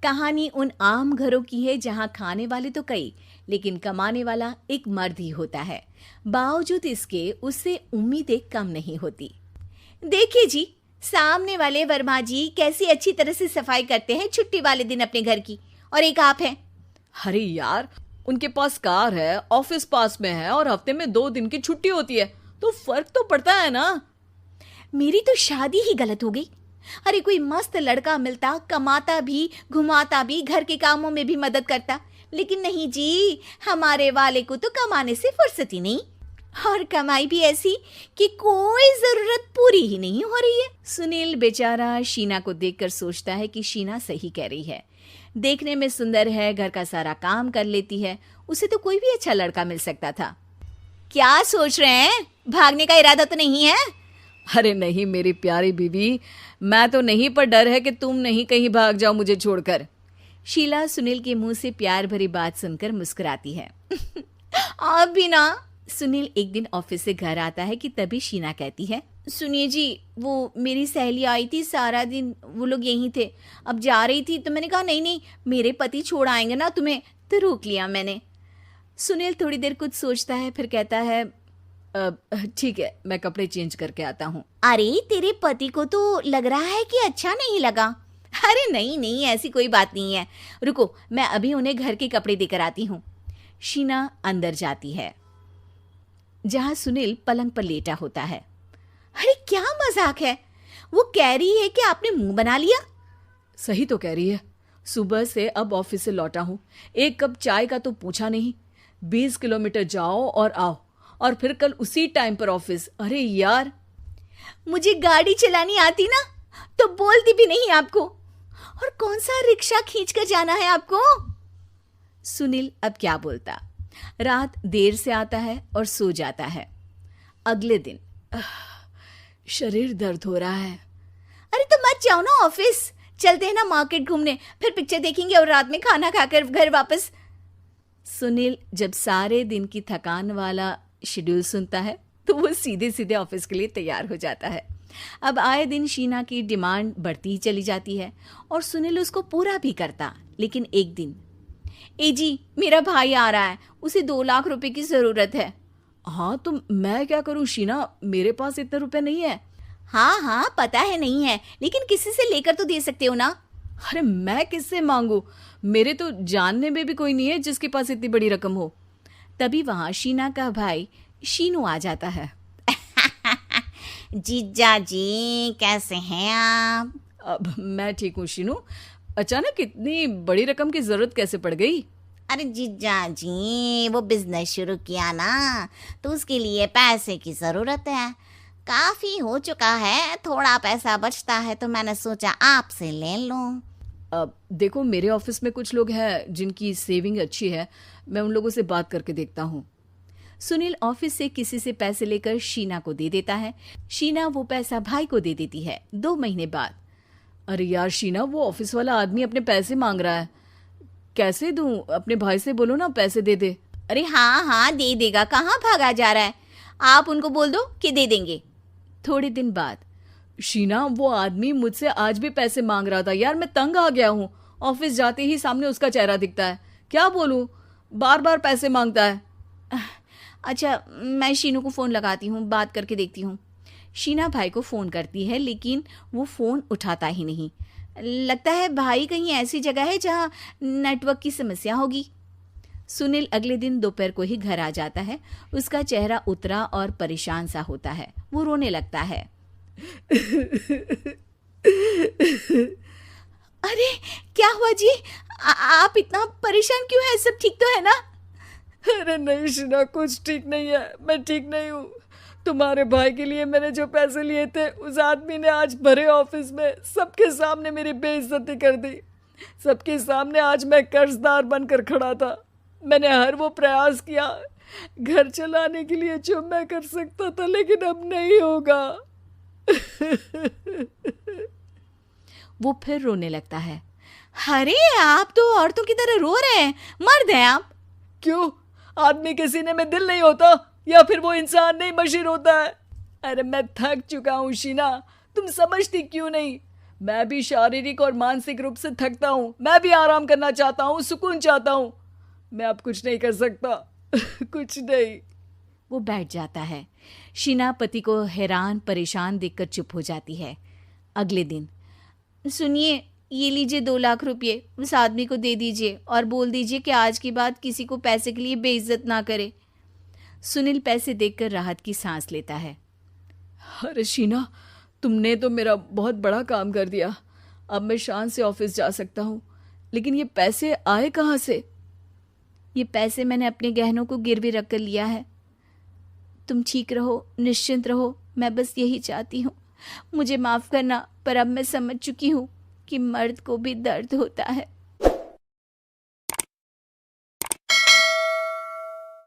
कहानी उन आम घरों की है जहां खाने वाले तो कई, लेकिन कमाने वाला एक मर्द ही होता है। बावजूद इसके उससे उम्मीदें कम नहीं होती। देखिए जी, सामने वाले वर्मा जी कैसी अच्छी तरह से सफाई करते हैं छुट्टी वाले दिन अपने घर की, और एक आप हैं। अरे यार, उनके पास कार है, ऑफिस पास में है और हफ्ते में 2 दिन की छुट्टी होती है, तो फर्क तो पड़ता है ना। मेरी तो शादी ही गलत हो गई। अरे कोई मस्त लड़का मिलता, कमाता भी, घुमाता भी, घर के कामों में भी मदद करता, लेकिन नहीं जी, हमारे वाले को तो कमाने से फुर्सत ही नहीं, और कमाई भी ऐसी कि कोई जरूरत पूरी ही नहीं हो रही है। सुनील बेचारा शीना को देखकर सोचता है कि शीना सही कह रही है। देखने में सुंदर है, घर का सारा काम कर लेती है, उसे तो कोई भी अच्छा लड़का मिल सकता था। क्या सोच रहे हैं? भागने का इरादा तो नहीं है? अरे नहीं मेरी प्यारी बीवी, मैं तो नहीं, पर डर है कि तुम नहीं कहीं भाग जाओ मुझे छोड़कर। शीला सुनील के मुंह से प्यार भरी बात सुनकर मुस्कुराती है। आप भी ना। सुनील एक दिन ऑफिस से घर आता है कि तभी शीना कहती है, सुनिए जी, वो मेरी सहेली आई थी, सारा दिन वो लोग यहीं थे, अब जा रही थी तो मैंने कहा नहीं नहीं, मेरे पति छोड़ आएंगे ना तुम्हें, तो रोक लिया मैंने। सुनील थोड़ी देर कुछ सोचता है, फिर कहता है, ठीक है, मैं कपड़े चेंज करके आता हूँ। अरे तेरे पति को तो लग रहा है कि अच्छा नहीं लगा। अरे नहीं नहीं, ऐसी कोई बात नहीं है, रुको मैं अभी उन्हें घर के कपड़े देकर आती हूँ। शीना अंदर जाती है जहां सुनील पलंग पर लेटा होता है। अरे क्या मजाक है, वो कह रही है कि आपने मुंह बना लिया। सही तो कह रही है, सुबह से अब ऑफिस से लौटा हूँ, एक कप चाय का तो पूछा नहीं, 20 किलोमीटर जाओ और आओ, और फिर कल उसी टाइम पर ऑफिस। अरे यार, मुझे गाड़ी चलानी आती ना तो बोलती भी नहीं आपको, और कौन सा रिक्शा खींच कर जाना है आपको। सुनील अब क्या बोलता। रात देर से आता है और सो जाता है। अगले दिन शरीर दर्द हो रहा है। अरे तो मत जाओ ना ऑफिस, चलते हैं ना मार्केट घूमने, फिर पिक्चर देखेंगे और रात में खाना खाकर घर वापस। सुनील जब सारे दिन की थकान वाला शेड्यूल सुनता है तो वो सीधे सीधे ऑफिस के लिए तैयार हो जाता है। अब आए दिन शीना की डिमांड बढ़ती ही चली जाती है और सुनील उसको पूरा भी करता। लेकिन एक दिन, ए जी मेरा भाई आ रहा है, उसे 2 लाख रुपए की जरूरत है। हाँ तो मैं क्या करूं शीना, मेरे पास इतने रुपए नहीं है। हाँ हाँ पता है नहीं है, लेकिन किसी से लेकर तो दे सकते हो ना। अरे मैं किससे मांगू, मेरे तो जानने में भी कोई नहीं है जिसके पास इतनी बड़ी रकम हो। तभी वहां शीना का भाई शीनू आ जाता है। जीजा जी कैसे हैं आप? अब मैं ठीक हूँ शीनू, अचानक इतनी बड़ी रकम की जरूरत कैसे पड़ गई? अरे जीजा जी, वो बिजनेस शुरू किया ना, तो उसके लिए पैसे की जरूरत है, काफी हो चुका है, थोड़ा पैसा बचता है तो मैंने सोचा आपसे ले लूं। अब देखो, मेरे ऑफिस में कुछ लोग हैं जिनकी सेविंग अच्छी है, मैं उन लोगों से बात करके देखता हूँ। सुनील ऑफिस से किसी से पैसे लेकर शीना को दे देता है। शीना वो पैसा भाई को दे देती है। 2 महीने बाद, अरे यार शीना, वो ऑफिस वाला आदमी अपने पैसे मांग रहा है, कैसे दूं? अपने भाई से बोलो ना पैसे दे दे। अरे हाँ हाँ दे देगा, कहाँ भागा जा रहा है, आप उनको बोल दो कि दे देंगे। थोड़े दिन बाद, शीना वो आदमी मुझसे आज भी पैसे मांग रहा था यार, मैं तंग आ गया हूँ, ऑफिस जाते ही सामने उसका चेहरा दिखता है, क्या बोलूं, बार बार पैसे मांगता है। अच्छा मैं शीनू को फ़ोन लगाती हूँ, बात करके देखती हूँ। शीना भाई को फ़ोन करती है लेकिन वो फ़ोन उठाता ही नहीं। लगता है भाई कहीं ऐसी जगह है जहाँ नेटवर्क की समस्या होगी। सुनील अगले दिन दोपहर को ही घर आ जाता है। उसका चेहरा उतरा और परेशान सा होता है। वो रोने लगता है। अरे क्या हुआ जी, आप इतना परेशान क्यों हैं? सब ठीक तो है ना? अरे नहीं शीना, कुछ ठीक नहीं है, मैं ठीक नहीं हूँ। तुम्हारे भाई के लिए मैंने जो पैसे लिए थे, उस आदमी ने आज भरे ऑफिस में सबके सामने मेरी बेइज्जती कर दी। सबके सामने आज मैं कर्जदार बनकर खड़ा था। मैंने हर वो प्रयास किया घर चलाने के लिए जो मैं कर सकता था, लेकिन अब नहीं होगा। वो फिर रोने लगता है। अरे आप तो औरतों की तरह रो रहे हैं, मर्द हैं आप। क्यों, आदमी के सीने में दिल नहीं होता, या फिर वो इंसान नहीं मशीन होता है? अरे मैं थक चुका हूँ शीना, तुम समझती क्यों नहीं? मैं भी शारीरिक और मानसिक रूप से थकता हूँ, मैं भी आराम करना चाहता हूँ, सुकून चाहता हूँ। मैं अब कुछ नहीं कर सकता। कुछ नहीं। वो बैठ जाता है। शीना पति को हैरान परेशान देखकर चुप हो जाती है। अगले दिन, सुनिए, ये लीजिए 2 लाख रुपये, उस आदमी को दे दीजिए और बोल दीजिए कि आज के बाद किसी को पैसे के लिए बेइज्जत ना करे। सुनील पैसे देखकर राहत की सांस लेता है। अरे शीना, तुमने तो मेरा बहुत बड़ा काम कर दिया। अब मैं शान से ऑफिस जा सकता हूँ। लेकिन ये पैसे आए कहाँ से? ये पैसे मैंने अपने गहनों को गिरवी रख कर लिया है। तुम ठीक रहो, निश्चिंत रहो, मैं बस यही चाहती हूँ। मुझे माफ़ करना, पर अब मैं समझ चुकी हूँ कि मर्द को भी दर्द होता है।